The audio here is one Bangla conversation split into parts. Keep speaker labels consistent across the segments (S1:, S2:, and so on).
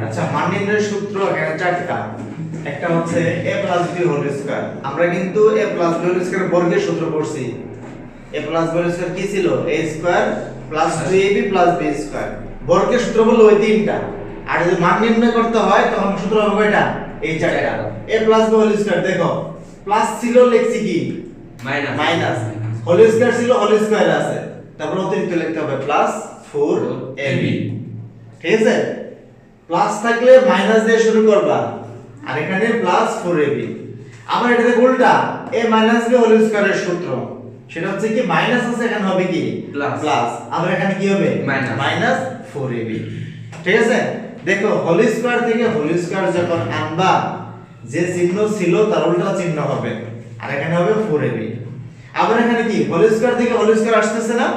S1: আচ্ছা মান নির্ণয়ের সূত্র এখানে চারটা। একটা হচ্ছে a plus b whole square. আমরা কিন্তু a plus b whole square বর্গের সূত্র পড়ছি। a plus b whole square কি ছিল? a square plus 2ab plus b square. বর্গের সূত্র হলো ওই তিনটা। আর যদি মান নির্ণয় করতে হয় তখন সূত্র হবে এটা এই চারটা। a plus b whole square দেখো প্লাস ছিল লিখছি কি মাইনাস, হোল স্কয়ার ছিল হোল স্কয়ার আছে, তারপর অতিরিক্ত লিখতে হবে প্লাস 4ab। ঠিক আছে, প্লাস থাকলে মাইনাস দিয়ে শুরু করবা, আর এখানে প্লাস 4ab। আবার এটাতে উল্টা a মাইনাস b হোল স্কয়ারের সূত্র, সেটা হচ্ছে কি মাইনাস আছে এখানে হবে কি প্লাস, আবার এখানে কি হবে মাইনাস 4ab। ঠিক আছে, দেখো হোল স্কয়ার থেকে হোল স্কয়ার যখন আনবা যে চিহ্ন ছিল তার উল্টা চিহ্ন হবে, আর এখানে হবে 4ab। আবার এখানে কি হোল স্কয়ার থেকে হোল স্কয়ার আসতেছে না,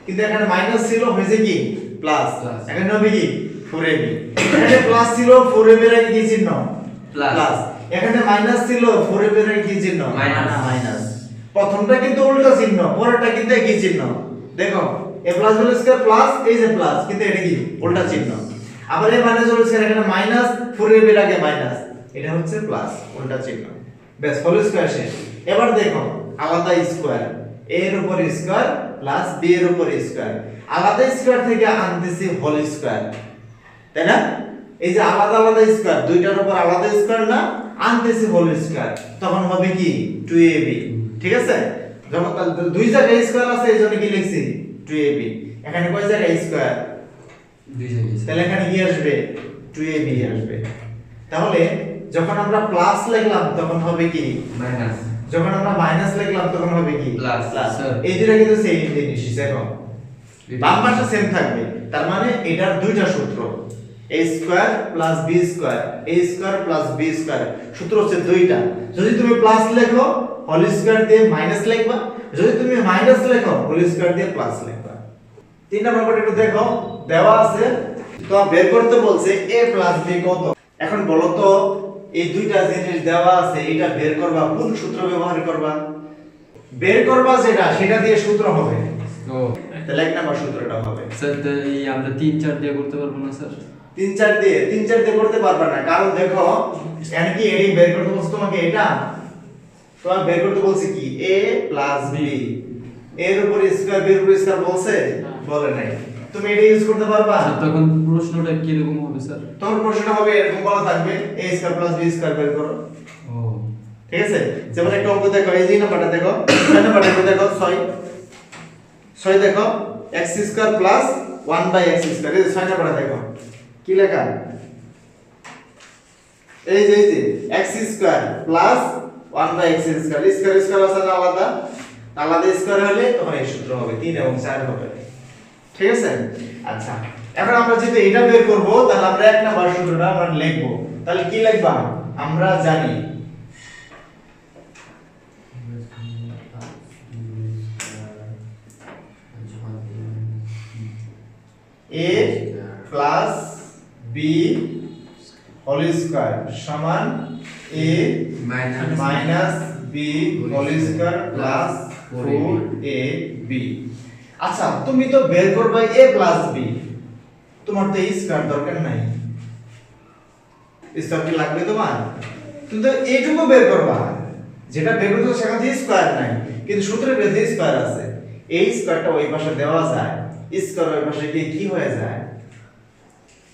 S1: কিন্তু এখানে মাইনাস ছিল হয়েছে কি প্লাস, এখানে হবে কি 4ab। এখানে প্লাস ছিল 4ab এর আগে কি চিহ্ন প্লাস, এখানে মাইনাস ছিল 4ab এর আগে কি চিহ্ন মাইনাস। প্রথমটা কিন্তু উল্টা চিহ্ন, পরেরটা কিন্তু একই চিহ্ন। দেখো a plus whole square plus এই যে প্লাস, কিন্তু এটা কি উল্টা চিহ্ন। আবার a মাইনাস হোল স্কয়ার এখানে মাইনাস 4ab এর আগে মাইনাস, এটা হচ্ছে প্লাস উল্টা চিহ্ন। বেশ, হোল স্কয়ার শেষ। এবার দেখো আলাদা স্কয়ার, a এর উপর স্কয়ার প্লাস b এর উপর স্কয়ার। আলাদা স্কয়ার থেকে আনতেছি হোল স্কয়ার, তাই না? এই যে আলাদা আলাদা স্কয়ার, দুইটার উপর আলাদা স্কয়ার না, আনতেছি হোল স্কয়ার, তখন হবে কি 2ab। ঠিক আছে, যখন দুই জায়গায় স্কয়ার আছে এইজন্য কি লিখছি 2ab। এখানে কয় জায়গায় স্কয়ার? দুই জায়গায়, তাহলে এখানে কি আসবে 2ab আসবে। তাহলে যখন আমরা প্লাস লিখলাম তখন হবে কি মাইনাস, যখন আমরা মাইনাস লিখলাম তখন হবে কি প্লাস। এই দুটো কিন্তু সেম জিনিস, দেখো বাম পাশে সেম থাকবে, তার মানে এটার দুইটা সূত্র a square plus b square, a square plus b square, সূত্র হচ্ছে দুইটা। যদি তুমি প্লাস লেখো হোল স্কয়ার দিয়ে মাইনাস লিখবা, যদি তুমি মাইনাস লেখো হোল স্কয়ার দিয়ে প্লাস লিখবা। তিন নম্বর একটু দেখো দেওয়া আছে, তো বের করতে বলছে a প্লাস b কত। এখন বলো তো এই দুইটা জিনিস দেওয়া আছে, এটা বের করবা কোন সূত্র ব্যবহার করবা? বের করবা যেটা সেটা দিয়ে সূত্র হবে। ও তাহলে এক নাম্বার সূত্রটা হবে
S2: স্যার, এই আমরা 3 4 দিয়ে করতে পারবো না স্যার?
S1: 3 4 দিয়ে করতে পারবা না, কারণ দেখো এখানে কি এডি বের করতে বলছে তোমাকে, এটা তোমাকে বের করতে বলছে কি a প্লাস b, এর উপর স্কয়ার b এর উপর স্কয়ার বলছে বলে নাই, তুমি এটা ইউজ করতে পারবা?
S2: স্যার তখন প্রশ্নটা কি রকম হবে স্যার?
S1: তোমার প্রশ্নটা হবে এরকম বলা থাকবে a square plus b square বের করো।
S2: ও
S1: ঠিক আছে, যেমন একটা অঙ্ক দেখো, এই যে নাম্বারটা দেখো, 6 নাম্বারটা দেখো 6 দেখো x square plus 1/x square, এই 6 নাম্বারটা দেখো কি লেখা, এই যে x square plus 1/x square, square square আছে না আলাদা, আলাদা স্কয়ার হলে তখন এই সূত্র হবে 3 এবং 4 হবে। ঠিক আছে, আচ্ছা এখন আমরা যদি এটা বের করব তাহলে আমরা এক নাম্বার সূত্রটা আমরা লিখব। তাহলে কি লিখবা? আমরা জানি a plus b whole square সমান a minus b whole square plus 4ab। আচ্ছা তুমি তো বের করবে a প্লাস b, তোমার তো স্কয়ার দরকার নাই, স্কয়ার কি লাগবে তোমার? তুমি তো এইটুকু বের করবা, যেটা বের করতে সেখানে তো স্কয়ার নাই, কিন্তু সূত্রের ভেতরে স্কয়ার আছে। এই স্কয়ারটা ওই পাশে দেওয়া যায়, স্কয়ার ওই পাশে গিয়ে কি হয়ে যায়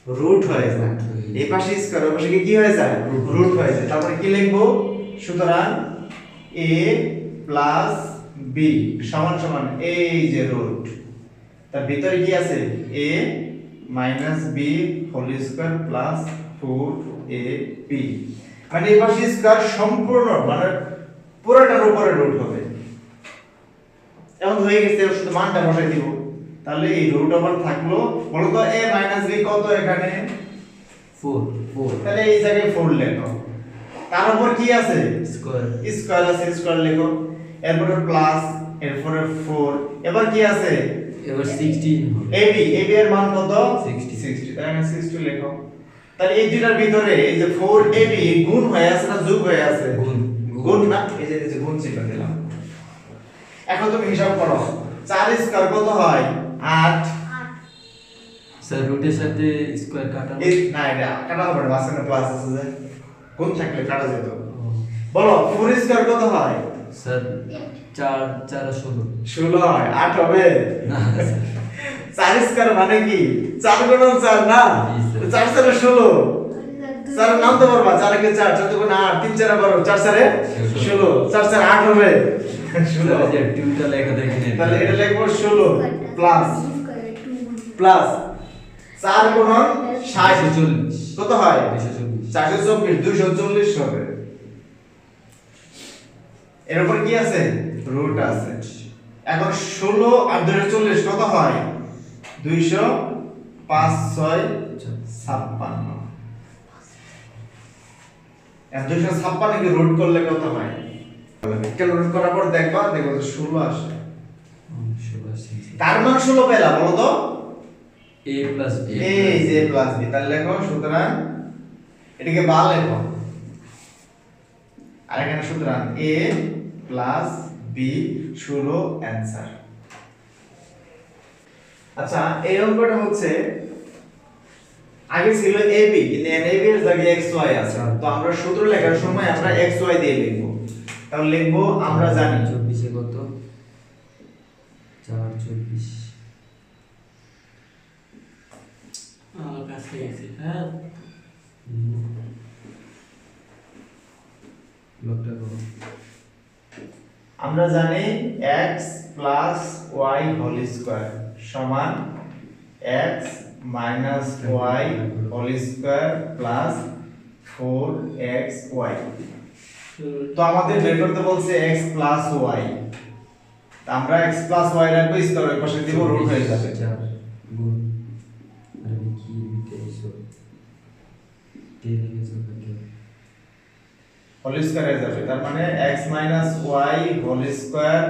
S1: রুট হয়ে যায়, এই পাশে স্কয়ার ওই পাশে গিয়ে কি হয়ে যায় রুট হয়ে যায়। তারপরে কি লিখবো? সুতরাং a প্লাস b সমান সমান এই যে রুট, তার ভিতরে কি আছে a minus b whole square plus 4ab, মানে এই পাশে স্কয়ার সম্পূর্ণ মানে পুরোটার উপরে রুট হবে। এখন হয়ে গেছে, শুধু মানটা বসাই দিব, তাহলে এই রুট ওভার থাকলো, বলতো a মাইনাস b কত এখানে
S2: 4,
S1: তাহলে এই জায়গায় 4 লেখো, তার উপর কি আছে স্কয়ার আছে, স্কয়ার লেখো, এরপরে প্লাস, এরপরে 4, এবার কি আছে
S2: এবার 16 হবে।
S1: ab এর মান কত
S2: 60,
S1: তাহলে 60 লেখো। তাহলে এই দুটার ভিতরে এই যে 4ab গুণ হয়ে আছে না যোগ হয়ে আছে? গুণ না, এই যে গুণ চিহ্ন দিলাম। এখন তুমি হিসাব করো 4 স্কয়ার কত হয় 8,
S2: স্যার রুটের সাথে স্কয়ার কাটা
S1: এই না এটা কাটা হবে না, মাঝখানে প্লাস আছে যে কোন থাকলে কাটা যেত। বলো 4 স্কয়ার কত হয়?
S2: স্যার 4 4 আর 16
S1: 16 হয়। 8 হবে
S2: না
S1: 4 স্কয়ার মানে কি 4 গুণন 4 না,
S2: জি, স্যার।
S1: 4 4 16। স্যার নাম তো বলবা 4 কে 4 4 গুণ 8 3 4 12 4 4 16 4 4 8 হবে 16।
S2: যে টিউটা লেখা দেখেন
S1: তাহলে এটা লিখবো 16 প্লাস প্লাস 4 গুণন 60
S2: 240
S1: কত হয়?
S2: 240
S1: 424 240 হবে। এর উপর কি আছে? রুট আছে। এখন 16 আর 240 কত হয়? 200 5 6 56। আর 256 কে রুট করলে কত হয়? ক্যালকুলেট করার পর দেখবা দেখো 16 আসে। কার মান 16 পেলা বলো তো?
S2: a প্লাস b
S1: এই যে প্লাস বি, তাহলে লেখো সুতরাং এটাকে বা লেখো। আর এখানে সুতরাং a প্লাস বি 16 অ্যানসার। আচ্ছা এই অঙ্কটা হচ্ছে আগে ছিল ab কিন্তু ab এর জায়গায় xy আছে, তো আমরা সূত্র লেখার সময় আমরা xy দিয়ে লিখব। তাহলে লিখব আমরা জানি
S2: 24 এ কত 4 24
S3: আমার কাছে গেছে হ্যাঁ
S2: লকটা করো
S1: আমরা জানি x plus y whole square সমান x minus y whole square plus 4xy। তো আমাদের বের করতে বলছে x প্লাস y, তা আমরা x প্লাস y রাখবো, স্কয়ার ওই পাশে দিব, রুট হয়ে যাবে।
S2: 4 গুণ আর আমি কি লিখতে এসো 10 এর সাথে
S1: হোল স্কয়ার হয়ে যাবে, তার মানে x minus y whole square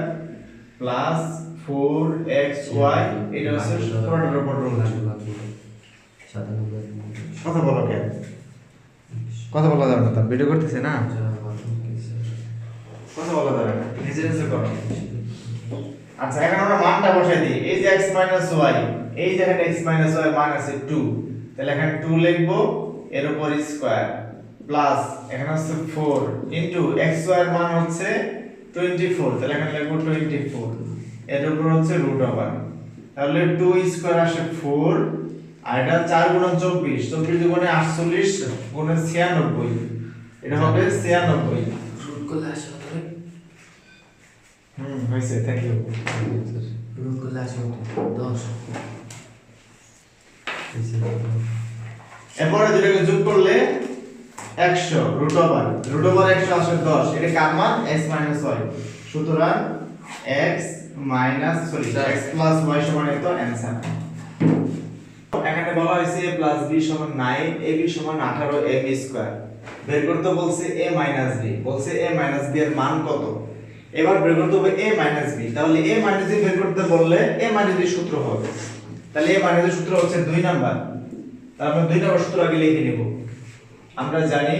S1: plus 4xy এটা হচ্ছে পুরোটার উপর রুট। কথা বলো কেন? কথা বলা যাবে না, তার ভিডিও করতেছে না, কথা বলা যাবে না, নিজে নিজে করো। আচ্ছা এখন আমরা মানটা বসাই দিই। এই যে x y, এই যে এখানে x y মান আছে 2, তাহলে এখানে 2 লিখবো, এর উপর স্কয়ার প্লাস এখানে হচ্ছে 4 ইনটু xy এর মান হচ্ছে 24, তাহলে এখানে লিখবো 24, এর উপর হচ্ছে রুট ওভার। তাহলে 2 স্কয়ার আসে 4 আর এটা 4 গুণন 24, 24 দুগুণে 48 গুণে 96, এটা হবে 96।
S3: রুট করলে আসে কত রে?
S1: হইছে, থ্যাংক ইউ।
S3: রুট করলে আসে কত? 10
S1: এরপরে দুটোকে যোগ করলে 100 রুট ওভার 100 আসে 10, এটা কার মান? x y। সুতরাং x y সমান এত অ্যানসার। এখানে বলা হয়েছে a b সমান 9, ab সমান 18 ab স্কয়ার। বের করতে বলছে a b, বলছে a b এর মান কত? এবার বের করতে হবে a b, তাহলে a b বের করতে বললে a b সূত্র হবে, তাহলে a b সূত্র হচ্ছে 2 নাম্বার। তাহলে আমরা 2 নাম্বার সূত্র আগে লিখে নেব। আমরা জানি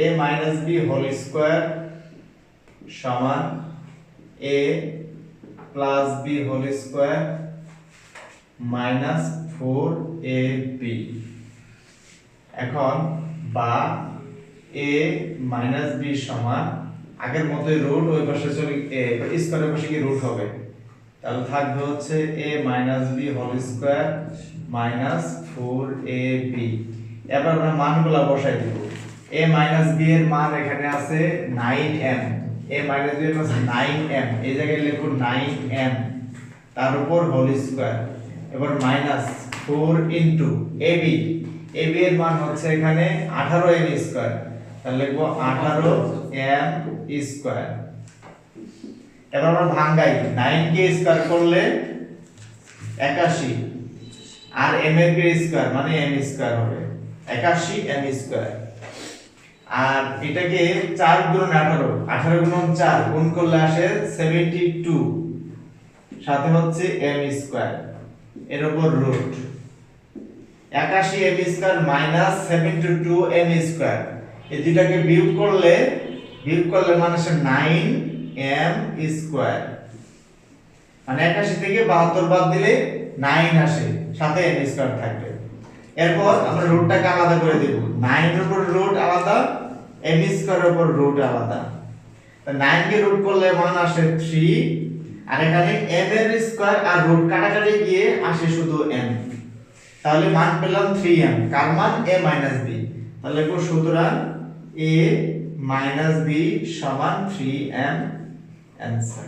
S1: a b হোল স্কয়ার সমান a plus b whole square minus 4ab। এখন বা a মাইনাস b সমান আগের মতোই রুট ওই পাশে চলে স্কয়ারের পাশে কি রুট হবে, তাহলে থাকবে হচ্ছে a minus b whole square minus 4ab। এবার আমরা মানগুলা বসাই দিব। a মাইনাস b এর মান এখানে আছে 9m, a মাইনাস b এর মান আছে 9m, এই জায়গায় লিখব 9m তার উপর হোল স্কয়ার, এবার মাইনাস 4 ইনটু ab, ab এর মান হচ্ছে এখানে 18m স্কয়ার, তাহলে লিখব 18m স্কয়ার। এবার আমরা ভাঙাই, 9 কে স্কয়ার করলে 81 আর m এর স্কয়ার মানে m স্কয়ার হবে 81m স্কয়ার। আর এটাকে 4 গুণন 18, 18 গুণন 4 গুণ করলে আসে 72, সাথে হচ্ছে m স্কয়ার, এর উপর root 81m square minus 72m square. এই দুটাকে বিয়োগ করলে মানে আসে 9m স্কয়ার, মানে 81 থেকে 72 বাদ দিলে 9 আসে, সাথে m স্কয়ার থাকবে। এরপর আমরা রুটটাকে আলাদা করে দেব, 9 এর উপর রুট আলাদা, m স্কয়ারের উপর রুট আলাদা। তো 9 কে রুট করলে মান আসে 3, আর এখানে m এর স্কয়ার আর রুট কাটাকাটি গিয়ে আসে শুধু m, তাহলে মান পেলাম 3m, কার মান a b। তাহলে লিখব সুতরাং a b সমান 3m, অ্যানসার।